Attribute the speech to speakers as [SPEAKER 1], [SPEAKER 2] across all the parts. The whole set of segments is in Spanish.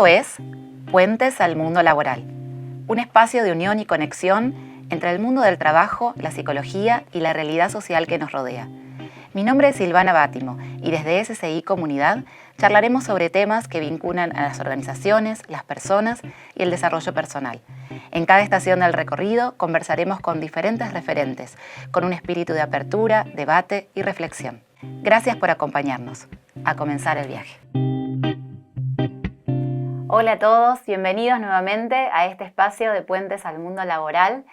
[SPEAKER 1] Esto es Puentes al Mundo Laboral, un espacio de unión y conexión entre el mundo del trabajo, la psicología y la realidad social que nos rodea. Mi nombre es Silvana Bátimo y desde SCI Comunidad charlaremos sobre temas que vinculan a las organizaciones, las personas y el desarrollo personal. En cada estación del recorrido conversaremos con diferentes referentes, con un espíritu de apertura, debate y reflexión. Gracias por acompañarnos. A comenzar el viaje. Hola a todos, bienvenidos nuevamente a este espacio de Puentes al Mundo Laboral.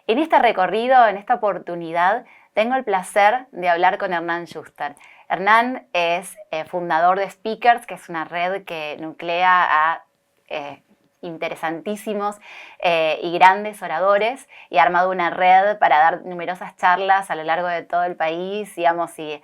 [SPEAKER 1] En este recorrido, en esta oportunidad, tengo el placer de hablar con Hernán Schuster. Hernán es fundador de Speakers, que es una red que nuclea a interesantísimos y grandes oradores, y ha armado una red para dar numerosas charlas a lo largo de todo el país, digamos, y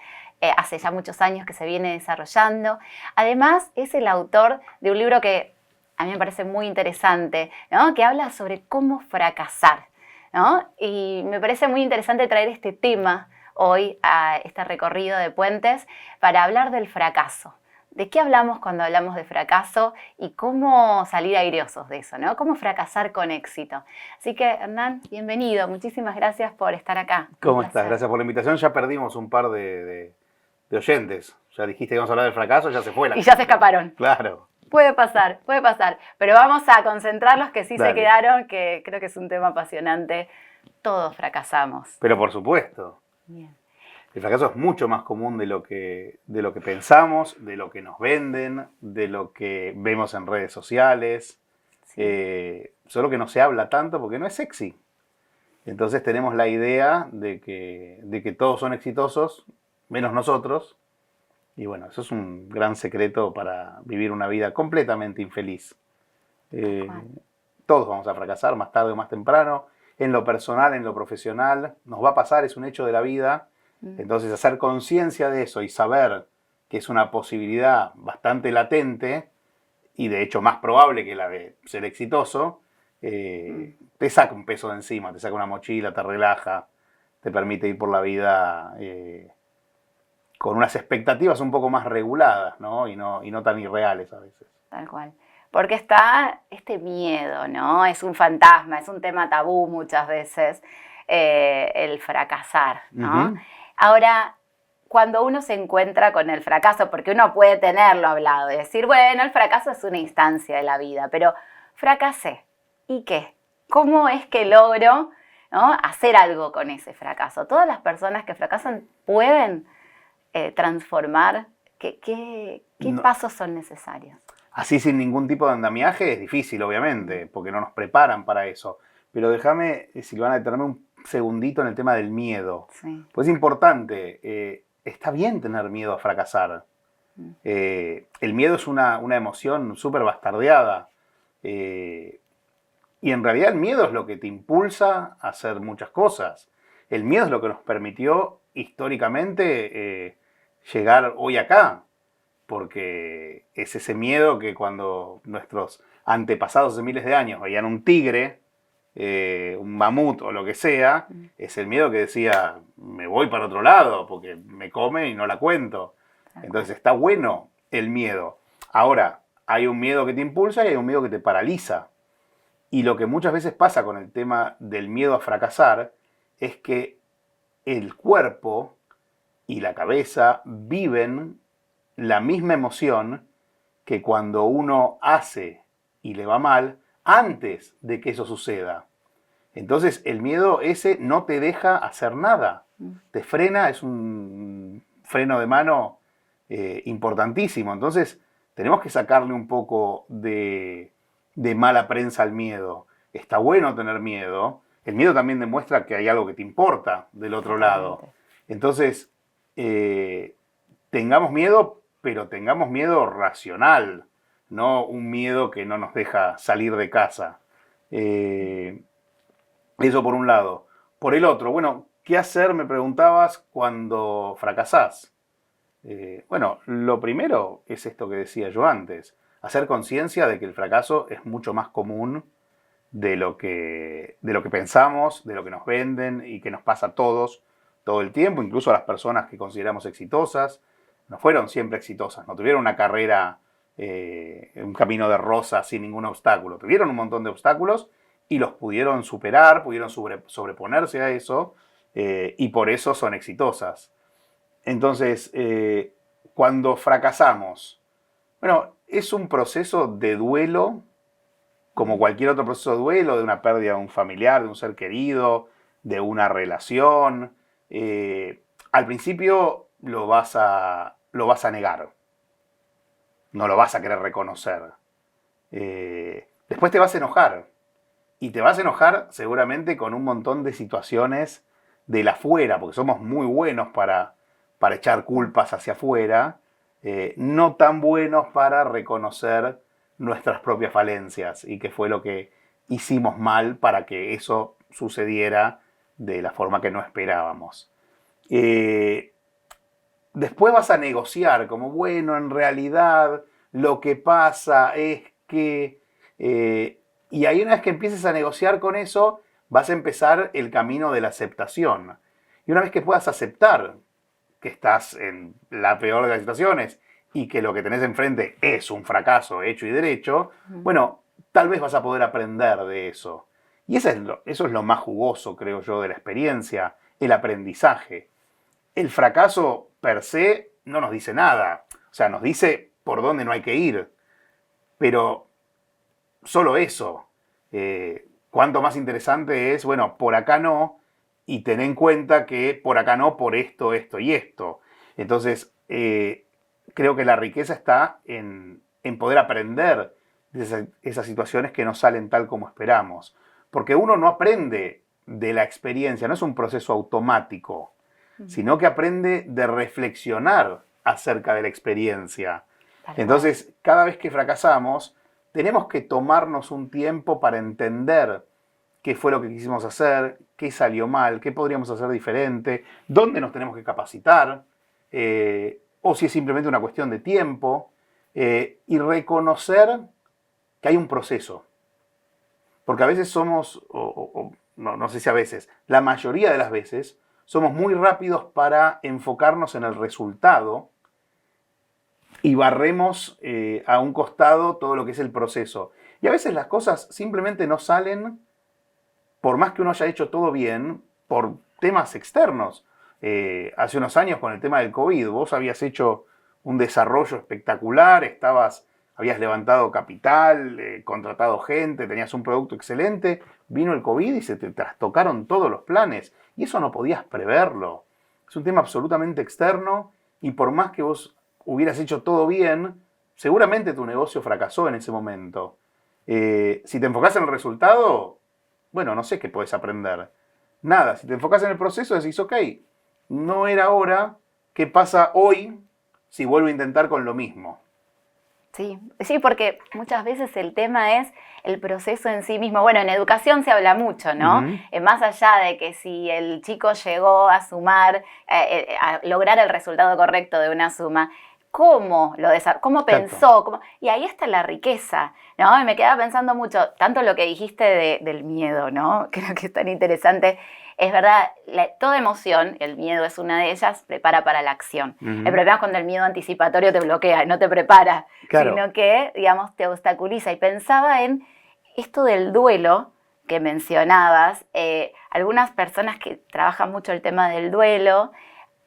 [SPEAKER 1] hace ya muchos años que se viene desarrollando. Además, es el autor de un libro que a mí me parece muy interesante, ¿no? Que habla sobre cómo fracasar, ¿no? Y me parece muy interesante traer este tema hoy a este recorrido de puentes para hablar del fracaso. ¿De qué hablamos cuando hablamos de fracaso y cómo salir airosos de eso, ¿no? Cómo fracasar con éxito. Así que, Hernán, bienvenido. Muchísimas gracias por estar acá.
[SPEAKER 2] ¿Cómo estás? Gracias por la invitación. Ya perdimos un par de oyentes. Ya dijiste que íbamos a hablar del fracaso, ya se fue la
[SPEAKER 1] gente. Ya se escaparon.
[SPEAKER 2] Claro.
[SPEAKER 1] Puede pasar. Pero vamos a concentrar los que sí se quedaron, que creo que es un tema apasionante. Todos fracasamos.
[SPEAKER 2] Pero por supuesto.
[SPEAKER 1] Bien.
[SPEAKER 2] El fracaso es mucho más común de lo que pensamos, de lo que nos venden, de lo que vemos en redes sociales. Sí. Solo que no se habla tanto porque no es sexy. Entonces tenemos la idea de que todos son exitosos, menos nosotros. Y bueno, eso es un gran secreto para vivir una vida completamente infeliz. Todos vamos a fracasar más tarde o más temprano. En lo personal, en lo profesional, nos va a pasar, es un hecho de la vida. Entonces, hacer conciencia de eso y saber que es una posibilidad bastante latente y de hecho más probable que la de ser exitoso, te saca un peso de encima, te saca una mochila, te relaja, te permite ir por la vida con unas expectativas un poco más reguladas, ¿no? Y no tan irreales a veces.
[SPEAKER 1] Tal cual. Porque está este miedo, ¿no? Es un fantasma, es un tema tabú muchas veces, el fracasar, ¿no? Uh-huh. Ahora, cuando uno se encuentra con el fracaso, porque uno puede tenerlo hablado y decir, bueno, el fracaso es una instancia de la vida, pero fracasé, ¿y qué? ¿Cómo es que logro, ¿no?, hacer algo con ese fracaso? Todas las personas que fracasan pueden transformar. ¿Qué pasos son necesarios?
[SPEAKER 2] Así sin ningún tipo de andamiaje es difícil, obviamente, porque no nos preparan para eso. Pero déjame, Silvana, detenerme un segundito en el tema del miedo.
[SPEAKER 1] Sí.
[SPEAKER 2] Pues es importante, está bien tener miedo a fracasar. El miedo es una emoción súper bastardeada. Y en realidad el miedo es lo que te impulsa a hacer muchas cosas. El miedo es lo que nos permitió históricamente llegar hoy acá. Porque es ese miedo que cuando nuestros antepasados hace miles de años veían un tigre, un mamut o lo que sea, es el miedo que decía, me voy para otro lado porque me come y no la cuento. Entonces está bueno el miedo. Ahora, hay un miedo que te impulsa y hay un miedo que te paraliza. Y lo que muchas veces pasa con el tema del miedo a fracasar es que el cuerpo y la cabeza viven la misma emoción que cuando uno hace y le va mal antes de que eso suceda. Entonces el miedo ese no te deja hacer nada. Te frena, es un freno de mano importantísimo. Entonces tenemos que sacarle un poco de mala prensa al miedo. Está bueno tener miedo. El miedo también demuestra que hay algo que te importa del otro lado. Entonces, tengamos miedo, pero tengamos miedo racional, no un miedo que no nos deja salir de casa. Eso por un lado. Por el otro, bueno, ¿qué hacer, me preguntabas, cuando fracasás? Bueno, lo primero es esto que decía yo antes, hacer conciencia de que el fracaso es mucho más común de lo que pensamos, de lo que nos venden y que nos pasa a todos todo el tiempo, incluso a las personas que consideramos exitosas. No fueron siempre exitosas, no tuvieron una carrera un camino de rosa sin ningún obstáculo. Tuvieron un montón de obstáculos y los pudieron superar, pudieron sobreponerse a eso, y por eso son exitosas. Entonces, cuando fracasamos, bueno, es un proceso de duelo, como cualquier otro proceso de duelo, de una pérdida de un familiar, de un ser querido, de una relación. Al principio lo vas a negar, no lo vas a querer reconocer. Después te vas a enojar, y te vas a enojar seguramente con un montón de situaciones del afuera, porque somos muy buenos para echar culpas hacia afuera, no tan buenos para reconocer nuestras propias falencias y qué fue lo que hicimos mal para que eso sucediera de la forma que no esperábamos. Después vas a negociar como, bueno, en realidad lo que pasa es que... y ahí una vez que empieces a negociar con eso, vas a empezar el camino de la aceptación. Y una vez que puedas aceptar que estás en la peor de las situaciones y que lo que tenés enfrente es un fracaso hecho y derecho, bueno, tal vez vas a poder aprender de eso. Y eso es lo más jugoso, creo yo, de la experiencia, el aprendizaje. El fracaso per se no nos dice nada. O sea, nos dice por dónde no hay que ir. Pero solo eso. Cuanto más interesante es, bueno, por acá no, y ten en cuenta que por acá no, por esto, esto y esto. Entonces, creo que la riqueza está en poder aprender de esas situaciones que no salen tal como esperamos. Porque uno no aprende de la experiencia, no es un proceso automático, sino que aprende de reflexionar acerca de la experiencia. Entonces, cada vez que fracasamos, tenemos que tomarnos un tiempo para entender qué fue lo que quisimos hacer, qué salió mal, qué podríamos hacer diferente, dónde nos tenemos que capacitar, o si es simplemente una cuestión de tiempo, y reconocer que hay un proceso. Porque a veces somos, no sé si a veces, la mayoría de las veces, somos muy rápidos para enfocarnos en el resultado y barremos a un costado todo lo que es el proceso. Y a veces las cosas simplemente no salen, por más que uno haya hecho todo bien, por temas externos. Hace unos años con el tema del COVID, vos habías hecho un desarrollo espectacular, habías levantado capital, contratado gente, tenías un producto excelente, vino el COVID y se te trastocaron todos los planes. Y eso no podías preverlo. Es un tema absolutamente externo y por más que vos hubieras hecho todo bien, seguramente tu negocio fracasó en ese momento. Si te enfocás en el resultado, bueno, no sé qué podés aprender. Nada, si te enfocás en el proceso decís, ok, no era ahora, ¿qué pasa hoy si vuelvo a intentar con lo mismo?
[SPEAKER 1] Sí, sí, porque muchas veces el tema es el proceso en sí mismo. Bueno, en educación se habla mucho, ¿no? Más allá de que si el chico llegó a sumar, a lograr el resultado correcto de una suma, ¿cómo pensó? Y ahí está la riqueza, ¿no? Y me quedaba pensando mucho, tanto lo que dijiste del miedo, ¿no? Creo que es tan interesante. Es verdad, toda emoción, el miedo es una de ellas, prepara para la acción. El problema es cuando el miedo anticipatorio te bloquea y no te prepara, sino que, digamos, te obstaculiza. Y pensaba en esto del duelo que mencionabas. Algunas personas que trabajan mucho el tema del duelo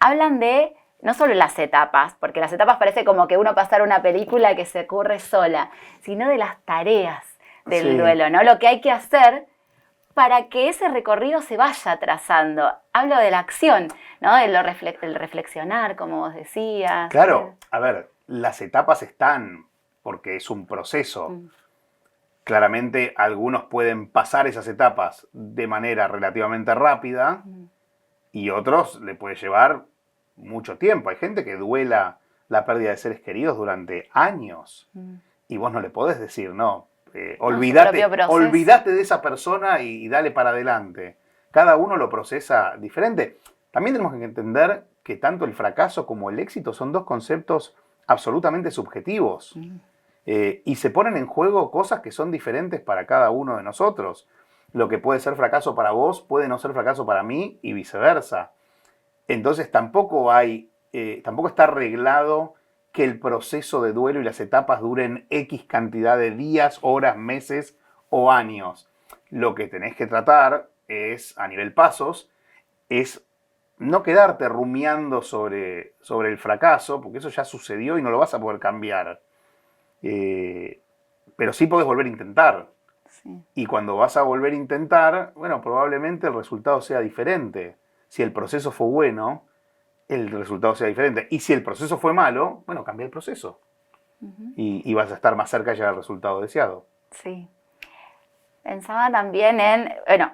[SPEAKER 1] hablan de no solo las etapas, porque las etapas parece como que uno pasara una película que se ocurre sola, sino de las tareas del duelo, ¿no? Lo que hay que hacer para que ese recorrido se vaya trazando. Hablo de la acción, ¿no? De el reflexionar, como vos decías.
[SPEAKER 2] Claro, a ver, las etapas están, porque es un proceso. Claramente algunos pueden pasar esas etapas de manera relativamente rápida y otros le puede llevar mucho tiempo. Hay gente que duela la pérdida de seres queridos durante años y vos no le podés decir, no, olvídate de esa persona y dale para adelante. Cada uno lo procesa diferente. También tenemos que entender que tanto el fracaso como el éxito son dos conceptos absolutamente subjetivos. Y se ponen en juego cosas que son diferentes para cada uno de nosotros. Lo que puede ser fracaso para vos puede no ser fracaso para mí y viceversa. Entonces tampoco está arreglado que el proceso de duelo y las etapas duren X cantidad de días, horas, meses o años. Lo que tenés que tratar es, a nivel pasos, es no quedarte rumiando sobre el fracaso, porque eso ya sucedió y no lo vas a poder cambiar. Pero sí podés volver a intentar.
[SPEAKER 1] Sí.
[SPEAKER 2] Y cuando vas a volver a intentar, bueno, probablemente el resultado sea diferente. Si el proceso fue bueno, el resultado sea diferente. Y si el proceso fue malo, bueno, cambia el proceso. Y vas a estar más cerca de llegar al resultado deseado.
[SPEAKER 1] Sí. Pensaba también en, bueno,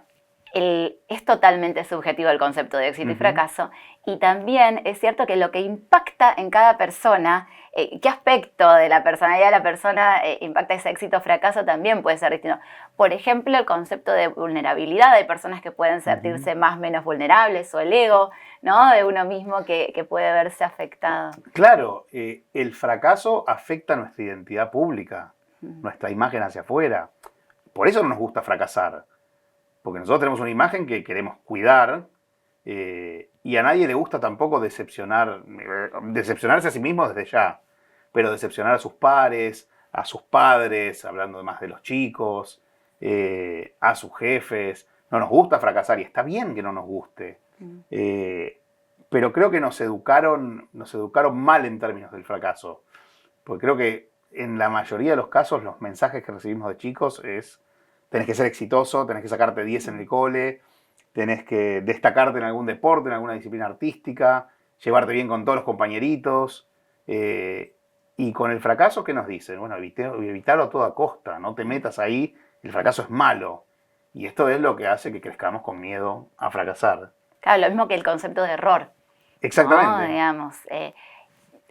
[SPEAKER 1] es totalmente subjetivo el concepto de éxito y fracaso, y también es cierto que lo que impacta en cada persona, qué aspecto de la personalidad de la persona impacta ese éxito o fracaso también puede ser distinto. Por ejemplo, el concepto de vulnerabilidad, hay personas que pueden sentirse más o menos vulnerables, o el ego, ¿no?, de uno mismo que puede verse afectado.
[SPEAKER 2] Claro, el fracaso afecta nuestra identidad pública, nuestra imagen hacia afuera. Por eso no nos gusta fracasar. Porque nosotros tenemos una imagen que queremos cuidar y a nadie le gusta tampoco decepcionarse a sí mismo desde ya, pero decepcionar a sus pares, a sus padres, hablando más de los chicos, a sus jefes. No nos gusta fracasar y está bien que no nos guste. Pero creo que nos educaron mal en términos del fracaso. Porque creo que en la mayoría de los casos los mensajes que recibimos de chicos es: tenés que ser exitoso, tenés que sacarte 10 en el cole, tenés que destacarte en algún deporte, en alguna disciplina artística, llevarte bien con todos los compañeritos. Y con el fracaso, ¿qué nos dicen? Bueno, evitalo a toda costa, no te metas ahí, el fracaso es malo. Y esto es lo que hace que crezcamos con miedo a fracasar.
[SPEAKER 1] Claro, lo mismo que el concepto de error.
[SPEAKER 2] Exactamente.
[SPEAKER 1] ¿No? Digamos,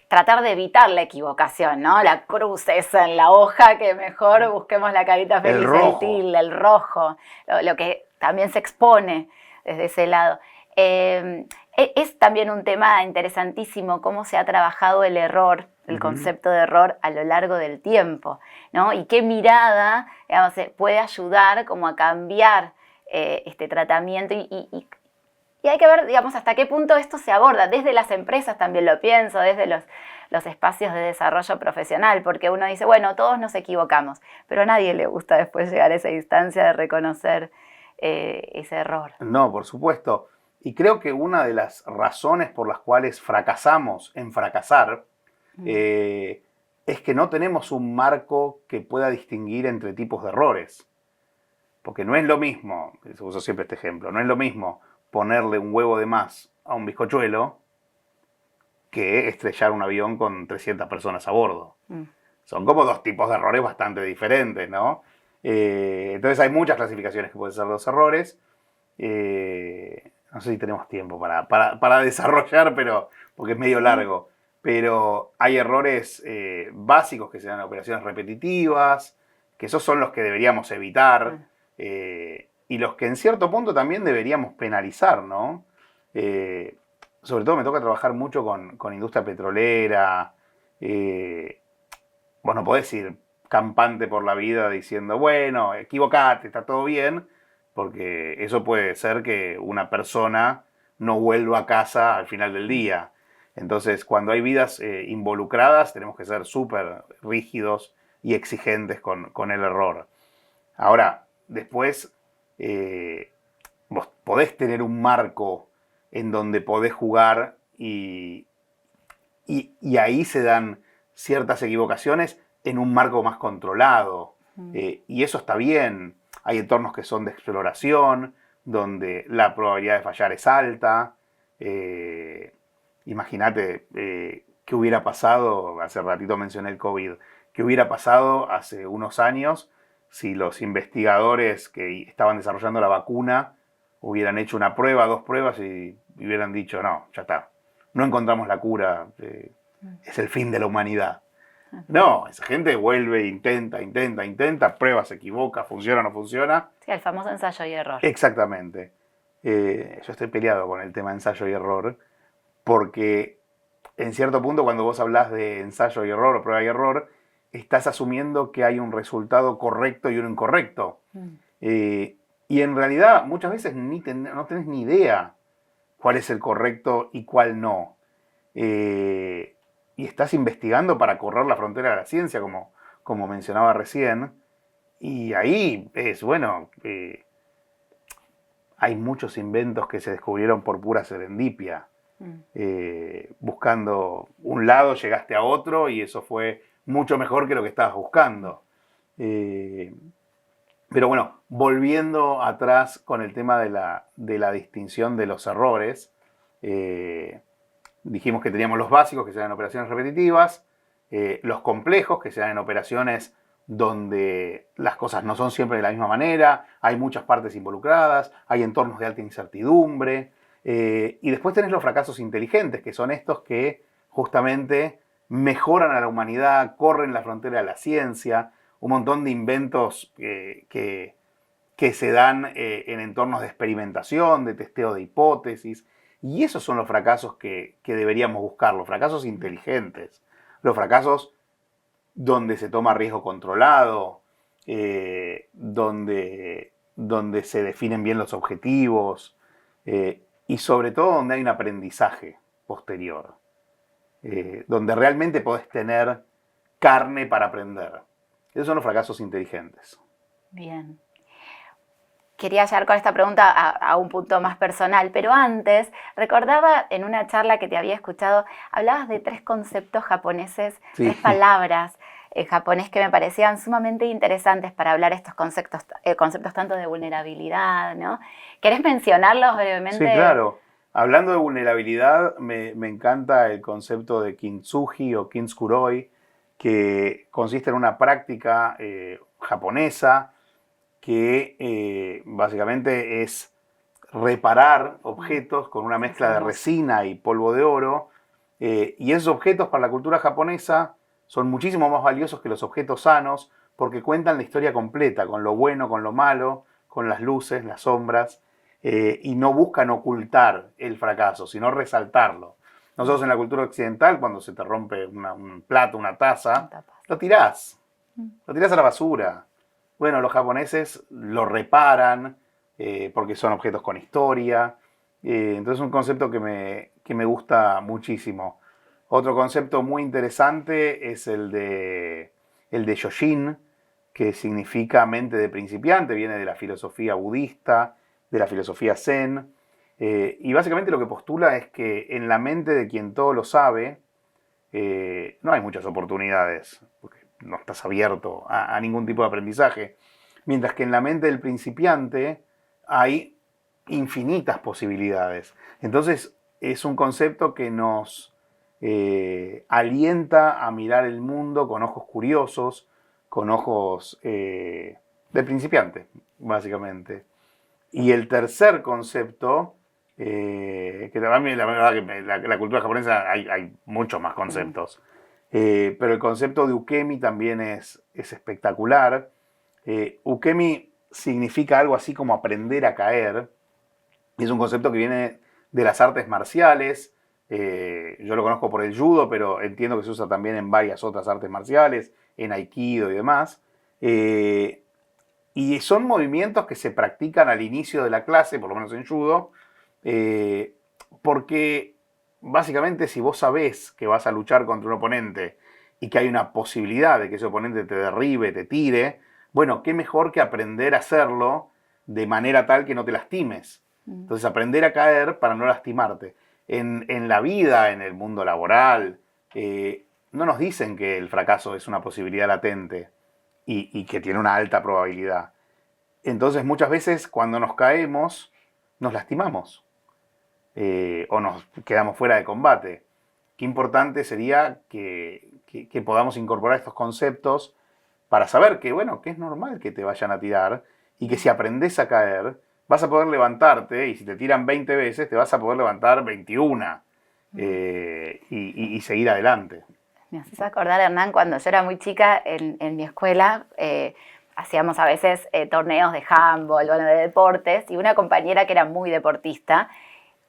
[SPEAKER 1] tratar de evitar la equivocación, ¿no? La cruz esa en la hoja, que mejor busquemos la carita feliz,
[SPEAKER 2] El rojo.
[SPEAKER 1] tilde, el rojo, lo que también se expone desde ese lado. Es también un tema interesantísimo cómo se ha trabajado el error, el concepto de error a lo largo del tiempo, ¿no? Y qué mirada, digamos, puede ayudar como a cambiar este tratamiento y hay que ver, digamos, hasta qué punto esto se aborda. Desde las empresas también lo pienso, desde los espacios de desarrollo profesional, porque uno dice, bueno, todos nos equivocamos, pero a nadie le gusta después llegar a esa instancia de reconocer ese error.
[SPEAKER 2] No, por supuesto. Y creo que una de las razones por las cuales fracasamos en fracasar es que no tenemos un marco que pueda distinguir entre tipos de errores. Porque no es lo mismo, uso siempre este ejemplo, no es lo mismo ponerle un huevo de más a un bizcochuelo que estrellar un avión con 300 personas a bordo. Son como dos tipos de errores bastante diferentes, ¿no? Entonces hay muchas clasificaciones que pueden ser los errores. No sé si tenemos tiempo para desarrollar, pero porque es medio largo. Pero hay errores básicos que se dan en operaciones repetitivas, que esos son los que deberíamos evitar. Y los que en cierto punto también deberíamos penalizar, ¿no? Sobre todo me toca trabajar mucho con industria petrolera. Vos no podés ir campante por la vida diciendo, bueno, equivocate, está todo bien, porque eso puede ser que una persona no vuelva a casa al final del día. Entonces, cuando hay vidas involucradas, tenemos que ser súper rígidos y exigentes con el error. Ahora, después, vos podés tener un marco en donde podés jugar y ahí se dan ciertas equivocaciones en un marco más controlado. Y eso está bien. Hay entornos que son de exploración, donde la probabilidad de fallar es alta. Imagínate qué hubiera pasado, hace ratito mencioné el COVID, qué hubiera pasado hace unos años si los investigadores que estaban desarrollando la vacuna hubieran hecho una prueba, 2 pruebas y hubieran dicho, no, ya está, no encontramos la cura, es el fin de la humanidad. No, esa gente vuelve, intenta, prueba, se equivoca, funciona o no funciona.
[SPEAKER 1] Sí, el famoso ensayo y error.
[SPEAKER 2] Exactamente. Yo estoy peleado con el tema ensayo y error, porque en cierto punto cuando vos hablas de ensayo y error o prueba y error, estás asumiendo que hay un resultado correcto y uno incorrecto. Y en realidad muchas veces no tenés ni idea cuál es el correcto y cuál no. y estás investigando para correr la frontera de la ciencia, como mencionaba recién. Y ahí es, bueno, hay muchos inventos que se descubrieron por pura serendipia. Buscando un lado llegaste a otro y eso fue mucho mejor que lo que estabas buscando. Pero bueno, volviendo atrás con el tema de la distinción de los errores, dijimos que teníamos los básicos, que serán operaciones repetitivas, los complejos, que serán en operaciones donde las cosas no son siempre de la misma manera, hay muchas partes involucradas, hay entornos de alta incertidumbre, y después tenés los fracasos inteligentes, que son estos que justamente mejoran a la humanidad, corren la frontera de la ciencia, un montón de inventos que se dan en entornos de experimentación, de testeo de hipótesis, y esos son los fracasos que deberíamos buscar, los fracasos inteligentes, los fracasos donde se toma riesgo controlado, donde se definen bien los objetivos y sobre todo donde hay un aprendizaje posterior, donde realmente podés tener carne para aprender. Esos son los fracasos inteligentes.
[SPEAKER 1] Bien. Quería llegar con esta pregunta a un punto más personal, pero antes recordaba en una charla que te había escuchado, hablabas de 3 conceptos japoneses,
[SPEAKER 2] Sí.
[SPEAKER 1] 3 palabras en japonés que me parecían sumamente interesantes para hablar estos conceptos tanto de vulnerabilidad, ¿no? ¿Querés mencionarlos brevemente?
[SPEAKER 2] Sí, claro. Hablando de vulnerabilidad, me encanta el concepto de kintsugi o kintsukuroi, que consiste en una práctica japonesa que básicamente es reparar objetos con una mezcla de resina y polvo de oro, y esos objetos para la cultura japonesa son muchísimo más valiosos que los objetos sanos porque cuentan la historia completa, con lo bueno, con lo malo, con las luces, las sombras, y no buscan ocultar el fracaso, sino resaltarlo. Nosotros en la cultura occidental, cuando se te rompe un plato, una taza, lo tirás a la basura. Bueno, los japoneses lo reparan porque son objetos con historia. Entonces es un concepto que me gusta muchísimo. Otro concepto muy interesante es el de Yoshin, que significa mente de principiante, viene de la filosofía budista, de la filosofía zen, y básicamente lo que postula es que en la mente de quien todo lo sabe no hay muchas oportunidades, porque no estás abierto a ningún tipo de aprendizaje, mientras que en la mente del principiante hay infinitas posibilidades. Entonces es un concepto que nos alienta a mirar el mundo con ojos curiosos, con ojos de principiante, básicamente. Y el tercer concepto, que también la verdad que la cultura japonesa hay muchos más conceptos, pero el concepto de ukemi también es espectacular. Ukemi significa algo así como aprender a caer, y es un concepto que viene de las artes marciales. Yo lo conozco por el judo, pero entiendo que se usa también en varias otras artes marciales, en aikido y demás. Y son movimientos que se practican al inicio de la clase, por lo menos en judo, porque básicamente si vos sabés que vas a luchar contra un oponente y que hay una posibilidad de que ese oponente te derribe, te tire, bueno, qué mejor que aprender a hacerlo de manera tal que no te lastimes. Entonces aprender a caer para no lastimarte. En la vida, en el mundo laboral, no nos dicen que el fracaso es una posibilidad latente y que tiene una alta probabilidad. Entonces muchas veces cuando nos caemos, nos lastimamos o nos quedamos fuera de combate. Qué importante sería que podamos incorporar estos conceptos para saber que, bueno, que es normal que te vayan a tirar y que si aprendes a caer, vas a poder levantarte, y si te tiran 20 veces, te vas a poder levantar 21 y seguir adelante.
[SPEAKER 1] Me haces acordar, Hernán, cuando yo era muy chica en mi escuela, hacíamos a veces torneos de handball, bueno, de deportes, y una compañera que era muy deportista,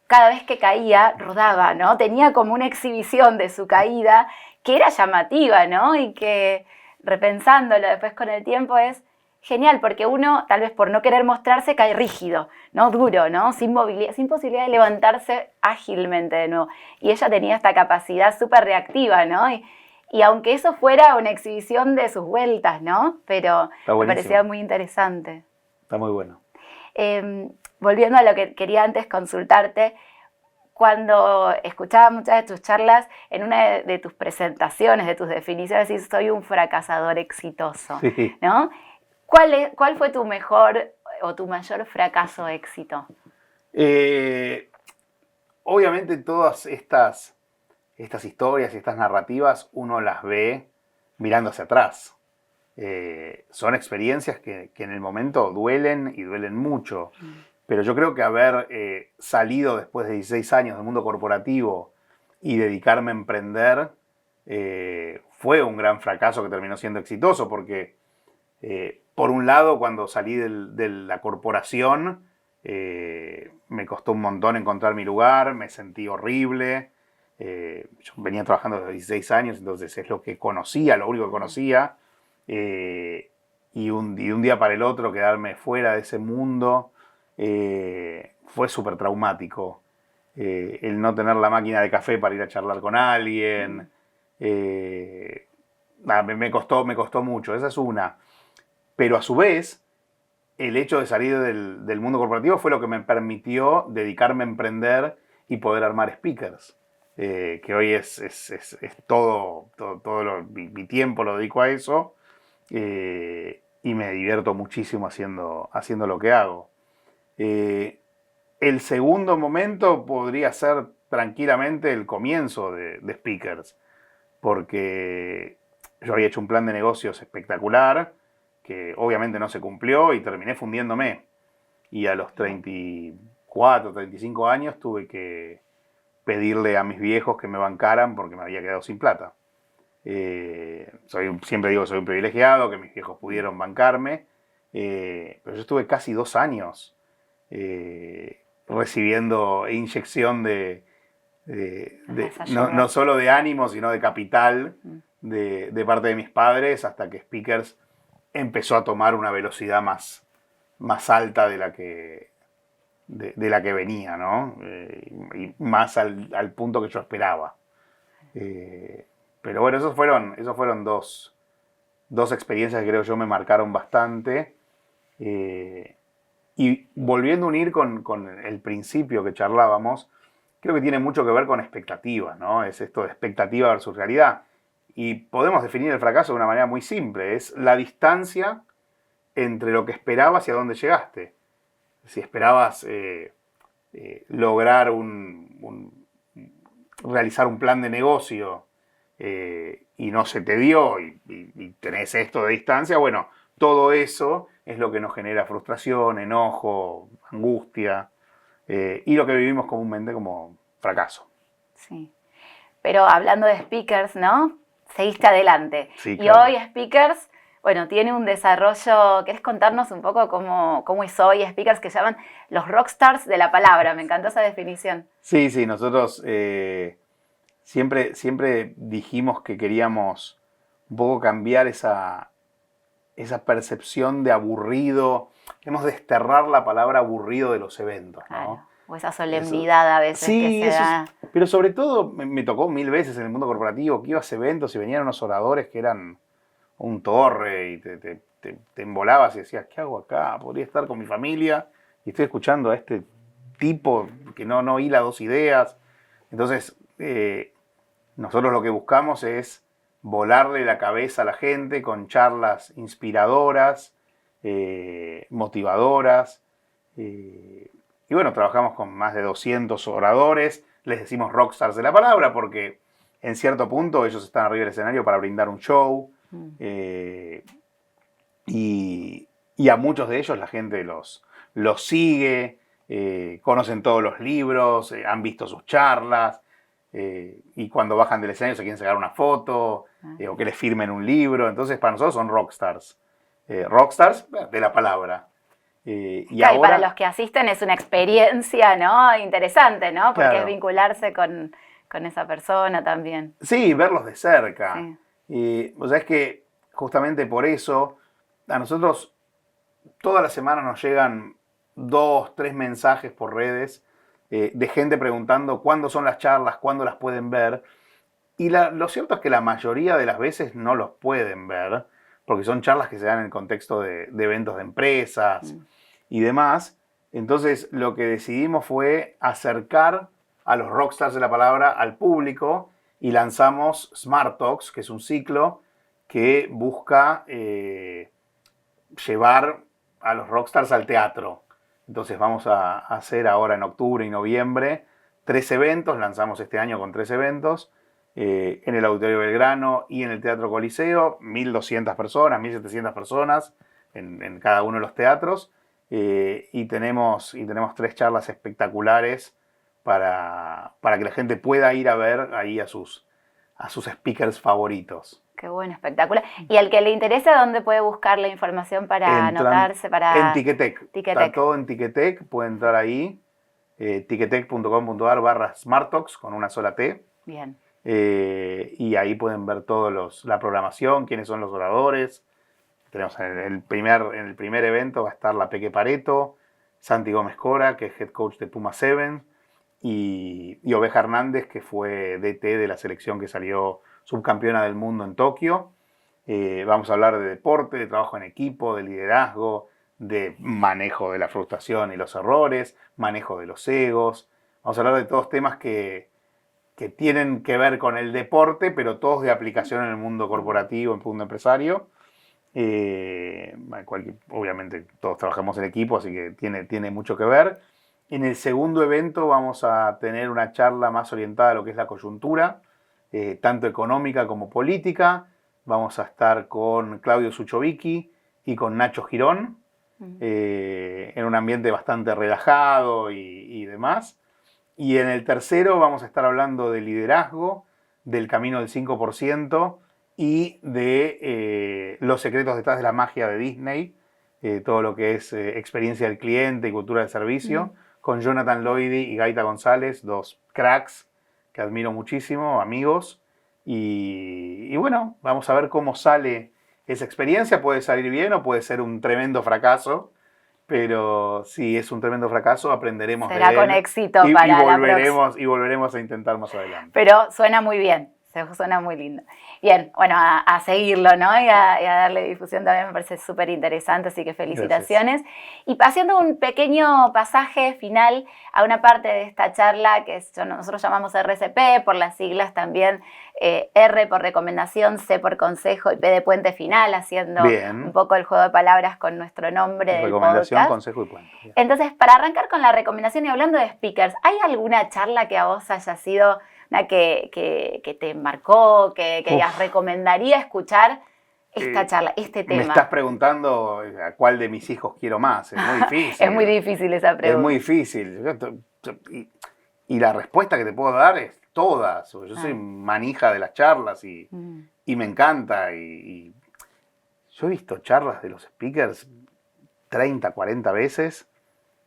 [SPEAKER 1] cada vez que caía, rodaba, ¿no? Tenía como una exhibición de su caída que era llamativa, ¿no? Y que, repensándolo después con el tiempo, es genial, porque uno, tal vez por no querer mostrarse, cae rígido, ¿no? Duro, ¿no? Sin movilidad, sin posibilidad de levantarse ágilmente de nuevo. Y ella tenía esta capacidad súper reactiva, ¿no? Y aunque eso fuera una exhibición de sus vueltas, ¿no? Pero me parecía muy interesante.
[SPEAKER 2] Está muy bueno.
[SPEAKER 1] Volviendo a lo que quería antes consultarte, cuando escuchaba muchas de tus charlas, en una de tus presentaciones, de tus definiciones, decís, soy un fracasador exitoso,
[SPEAKER 2] Sí.
[SPEAKER 1] ¿no? ¿Cuál fue tu mejor o tu mayor fracaso éxito?
[SPEAKER 2] Obviamente todas estas historias y estas narrativas uno las ve mirando hacia atrás. Son experiencias que en el momento duelen y duelen mucho. Pero yo creo que haber salido después de 16 años del mundo corporativo y dedicarme a emprender fue un gran fracaso que terminó siendo exitoso porque, por un lado, cuando salí de la corporación, me costó un montón encontrar mi lugar, me sentí horrible. Yo venía trabajando desde 16 años, entonces es lo que conocía, lo único que conocía. Y un día para el otro quedarme fuera de ese mundo fue súper traumático. El no tener la máquina de café para ir a charlar con alguien. Me costó mucho, esa es una. Pero a su vez, el hecho de salir del mundo corporativo fue lo que me permitió dedicarme a emprender y poder armar speakers. Que hoy es todo mi tiempo lo dedico a eso. Y me divierto muchísimo haciendo lo que hago. El segundo momento podría ser tranquilamente el comienzo de Speakers, porque yo había hecho un plan de negocios espectacular, que obviamente no se cumplió y terminé fundiéndome. Y a los 34, 35 años tuve que pedirle a mis viejos que me bancaran porque me había quedado sin plata. Siempre digo que soy un privilegiado, que mis viejos pudieron bancarme, pero yo estuve casi 2 años recibiendo inyección no solo de ánimo, sino de capital de parte de mis padres, hasta que Speakers empezó a tomar una velocidad más alta de la que venía, ¿no? Y más al punto que yo esperaba. Pero bueno, esos fueron dos experiencias que creo yo me marcaron bastante. Y volviendo a unir con el principio que charlábamos, creo que tiene mucho que ver con expectativas, ¿no? Es esto de expectativa versus realidad. Y podemos definir el fracaso de una manera muy simple. Es la distancia entre lo que esperabas y a dónde llegaste. Si esperabas lograr realizar un plan de negocio y no se te dio y tenés esto de distancia, bueno, todo eso es lo que nos genera frustración, enojo, angustia y lo que vivimos comúnmente como fracaso.
[SPEAKER 1] Sí, pero hablando de Speakers, ¿no? Seguiste adelante.
[SPEAKER 2] Sí,
[SPEAKER 1] y hoy Speakers, bueno, tiene un desarrollo. ¿Querés contarnos un poco cómo es hoy Speakers, que llaman los rockstars de la palabra? Me encantó esa definición.
[SPEAKER 2] Sí, nosotros siempre dijimos que queríamos un poco cambiar esa percepción de aburrido. Queremos desterrar la palabra aburrido de los eventos, ¿no?
[SPEAKER 1] Claro. O esa solemnidad a veces que se da.
[SPEAKER 2] Pero sobre todo me tocó 1000 veces en el mundo corporativo que ibas a eventos y venían unos oradores que eran un torre y te embolabas y decías, ¿qué hago acá? Podría estar con mi familia y estoy escuchando a este tipo que no hila dos ideas. Entonces, nosotros lo que buscamos es volarle la cabeza a la gente con charlas inspiradoras, motivadoras. Y bueno, trabajamos con más de 200 oradores. Les decimos rockstars de la palabra porque en cierto punto ellos están arriba del escenario para brindar un show. Y a muchos de ellos la gente los sigue, conocen todos los libros, han visto sus charlas. Y cuando bajan del escenario se quieren sacar una foto o que les firmen un libro. Entonces para nosotros son rockstars. Rockstars de la palabra.
[SPEAKER 1] Y para los que asisten es una experiencia, ¿no? Interesante, ¿no? Porque es vincularse con esa persona también.
[SPEAKER 2] Sí, verlos de cerca. Sí. O sea, es que justamente por eso a nosotros todas las semanas nos llegan 2, 3 mensajes por redes de gente preguntando cuándo son las charlas, cuándo las pueden ver. Y lo cierto es que la mayoría de las veces no los pueden ver, porque son charlas que se dan en el contexto de eventos de empresas y demás. Entonces lo que decidimos fue acercar a los rockstars de la palabra al público y lanzamos Smart Talks, que es un ciclo que busca llevar a los rockstars al teatro. Entonces vamos a hacer ahora en octubre y noviembre 3 eventos, lanzamos este año con 3 eventos, en el Auditorio Belgrano y en el Teatro Coliseo, 1.200 personas, 1.700 personas en cada uno de los teatros, y tenemos 3 charlas espectaculares para que la gente pueda ir a ver ahí a sus speakers favoritos.
[SPEAKER 1] Qué bueno, espectacular. Y al que le interese, ¿dónde puede buscar la información para anotarse?
[SPEAKER 2] En Ticketek. Está todo en Ticketek, puede entrar ahí, ticketek.com.ar/SmartTalks con una sola T.
[SPEAKER 1] Bien.
[SPEAKER 2] Y ahí pueden ver la programación, quiénes son los oradores. Tenemos en el primer evento va a estar la Peque Pareto, Santi Gómez Cora, que es head coach de Puma 7, y Oveja Hernández, que fue DT de la selección que salió subcampeona del mundo en Tokio. Vamos a hablar de deporte, de trabajo en equipo, de liderazgo, de manejo de la frustración y los errores, manejo de los egos. Vamos a hablar de todos temas que tienen que ver con el deporte, pero todos de aplicación en el mundo corporativo, en el mundo empresario. Obviamente todos trabajamos en equipo, así que tiene mucho que ver. En el segundo evento vamos a tener una charla más orientada a lo que es la coyuntura, tanto económica como política. Vamos a estar con Claudio Suchovicki y con Nacho Girón, en un ambiente bastante relajado y demás. Y en el tercero vamos a estar hablando de liderazgo, del camino del 5% y de los secretos detrás de la magia de Disney, todo lo que es experiencia del cliente y cultura del servicio, con Jonathan Lloydy y Gaita González, 2 cracks que admiro muchísimo, amigos. Y bueno, vamos a ver cómo sale esa experiencia. Puede salir bien o puede ser un tremendo fracaso. Pero si es un tremendo fracaso, aprenderemos de él.
[SPEAKER 1] Será con éxito para la próxima.
[SPEAKER 2] Y volveremos a intentar más adelante.
[SPEAKER 1] Pero suena muy bien, suena muy lindo. Bien, bueno, a seguirlo, ¿no? Y a darle difusión también me parece súper interesante, así que felicitaciones. Gracias. Y haciendo un pequeño pasaje final a una parte de esta charla que nosotros llamamos RCP, por las siglas también, R por recomendación, C por consejo y P de puente final, haciendo un poco el juego de palabras con nuestro nombre del podcast.
[SPEAKER 2] Recomendación, consejo y puente. Bien.
[SPEAKER 1] Entonces, para arrancar con la recomendación y hablando de speakers, ¿hay alguna charla que a vos haya sido una que te marcó, que digas, recomendaría escuchar esta charla, este tema?
[SPEAKER 2] Me estás preguntando a cuál de mis hijos quiero más. Es muy difícil.
[SPEAKER 1] Es muy difícil esa pregunta.
[SPEAKER 2] Es muy difícil. Y la respuesta que te puedo dar es todas. Yo soy manija de las charlas y me encanta. Y yo he visto charlas de los speakers 30, 40 veces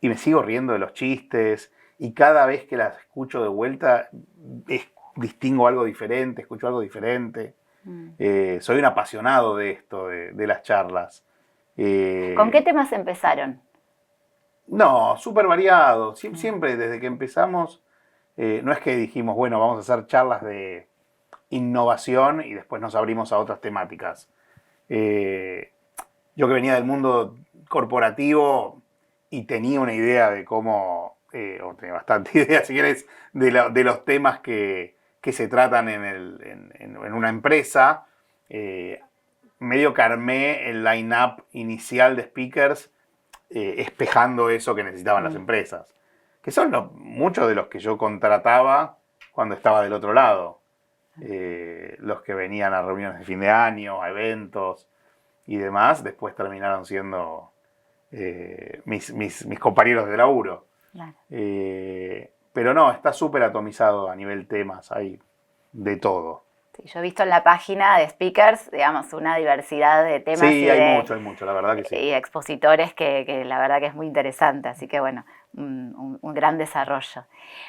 [SPEAKER 2] y me sigo riendo de los chistes. Y cada vez que las escucho de vuelta, distingo algo diferente, escucho algo diferente. Soy un apasionado de esto, de las charlas.
[SPEAKER 1] ¿Con qué temas empezaron?
[SPEAKER 2] No, súper variado. Siempre desde que empezamos, no es que dijimos, bueno, vamos a hacer charlas de innovación y después nos abrimos a otras temáticas. Yo que venía del mundo corporativo y tenía una idea de cómo... o tenía bastante idea, si querés, de los temas que se tratan en una empresa. Medio que armé el line-up inicial de speakers espejando eso que necesitaban las empresas. Que son muchos de los que yo contrataba cuando estaba del otro lado. Los que venían a reuniones de fin de año, a eventos y demás, después terminaron siendo mis compañeros de laburo. Claro. Pero no, está súper atomizado a nivel temas, hay de todo.
[SPEAKER 1] Sí, yo he visto en la página de speakers, digamos, una diversidad de temas.
[SPEAKER 2] Sí, hay mucho, la verdad que sí.
[SPEAKER 1] Y expositores que la verdad que es muy interesante, así que bueno, un gran desarrollo.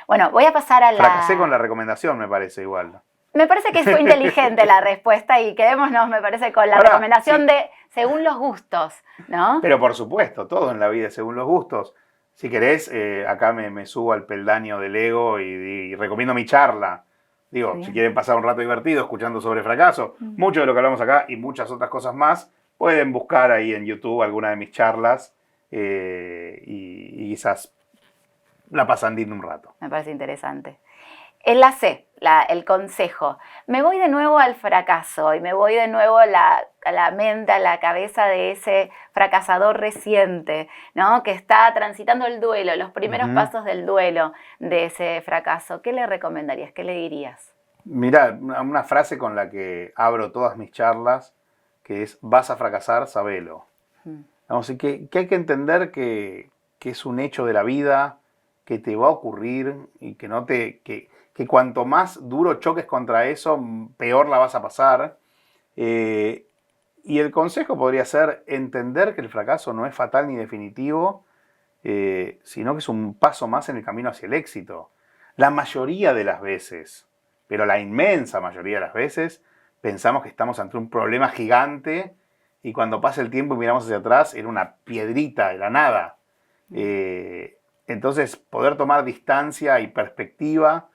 [SPEAKER 1] Bueno, voy a pasar a la...
[SPEAKER 2] Fracasé con la recomendación, me parece igual.
[SPEAKER 1] Me parece que fue inteligente la respuesta y quedémonos, me parece, con la recomendación de según los gustos, ¿no?
[SPEAKER 2] Pero por supuesto, todo en la vida es según los gustos. Si querés, acá me subo al peldaño del ego y recomiendo mi charla. Digo,
[SPEAKER 1] Bien.
[SPEAKER 2] si quieren pasar un rato divertido escuchando sobre fracaso, mucho de lo que hablamos acá y muchas otras cosas más, pueden buscar ahí en YouTube alguna de mis charlas y quizás la pasan lindo un rato.
[SPEAKER 1] Me parece interesante. En la C, el consejo. Me voy de nuevo al fracaso y me voy de nuevo a la mente, a la cabeza de ese fracasador reciente, ¿no? Que está transitando el duelo, los primeros pasos del duelo de ese fracaso. ¿Qué le recomendarías? ¿Qué le dirías?
[SPEAKER 2] Mirá, una frase con la que abro todas mis charlas, que es, vas a fracasar, sabelo. Vamos, que hay que entender que es un hecho de la vida, que te va a ocurrir y que cuanto más duro choques contra eso, peor la vas a pasar. Y el consejo podría ser entender que el fracaso no es fatal ni definitivo, sino que es un paso más en el camino hacia el éxito. La mayoría de las veces, pero la inmensa mayoría de las veces, pensamos que estamos ante un problema gigante y cuando pasa el tiempo y miramos hacia atrás, era una piedrita, era nada. Entonces, poder tomar distancia y perspectiva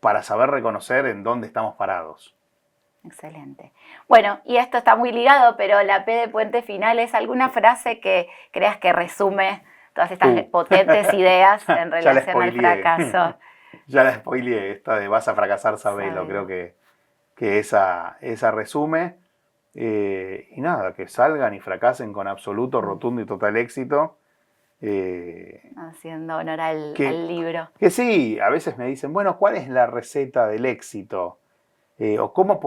[SPEAKER 2] para saber reconocer en dónde estamos parados.
[SPEAKER 1] Excelente. Bueno, y esto está muy ligado, pero la P de puente final es alguna frase que creas que resume todas estas potentes ideas en relación al fracaso.
[SPEAKER 2] Ya la spoileé, esta de vas a fracasar, sabelo. Creo que esa resume. Y nada, que salgan y fracasen con absoluto, rotundo y total éxito.
[SPEAKER 1] Haciendo honor al libro.
[SPEAKER 2] Que sí, a veces me dicen, bueno, ¿cuál es la receta del éxito? O cómo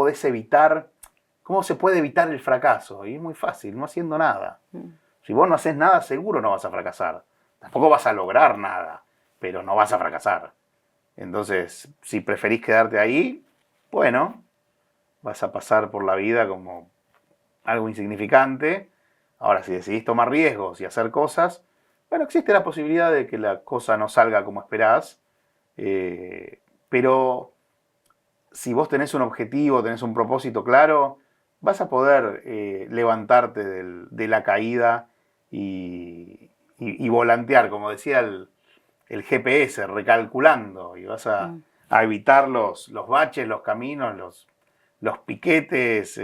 [SPEAKER 2] se puede evitar el fracaso. Y es muy fácil, no haciendo nada. Si vos no haces nada, seguro no vas a fracasar. Tampoco vas a lograr nada, pero no vas a fracasar. Entonces, si preferís quedarte ahí, bueno, vas a pasar por la vida como algo insignificante. Ahora, si decidís tomar riesgos y hacer cosas, bueno, existe la posibilidad de que la cosa no salga como esperás, pero si vos tenés un objetivo, tenés un propósito claro, vas a poder levantarte de la caída y volantear, como decía el GPS, recalculando, y vas a evitar los baches, los caminos, los piquetes,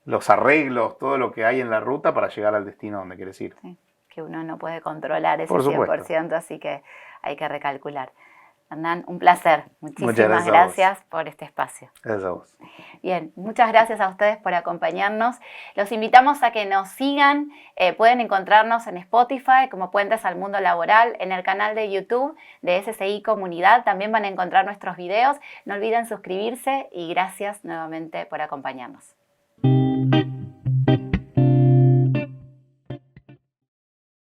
[SPEAKER 2] los arreglos, todo lo que hay en la ruta para llegar al destino donde quieres ir.
[SPEAKER 1] Sí, que uno no puede controlar ese
[SPEAKER 2] Por
[SPEAKER 1] 100%, así que hay que recalcular. Hernán, un placer. Muchísimas gracias por este espacio.
[SPEAKER 2] Gracias a vos.
[SPEAKER 1] Bien, muchas gracias a ustedes por acompañarnos. Los invitamos a que nos sigan. Pueden encontrarnos en Spotify como Puentes al Mundo Laboral, en el canal de YouTube de SCI Comunidad. También van a encontrar nuestros videos. No olviden suscribirse y gracias nuevamente por acompañarnos.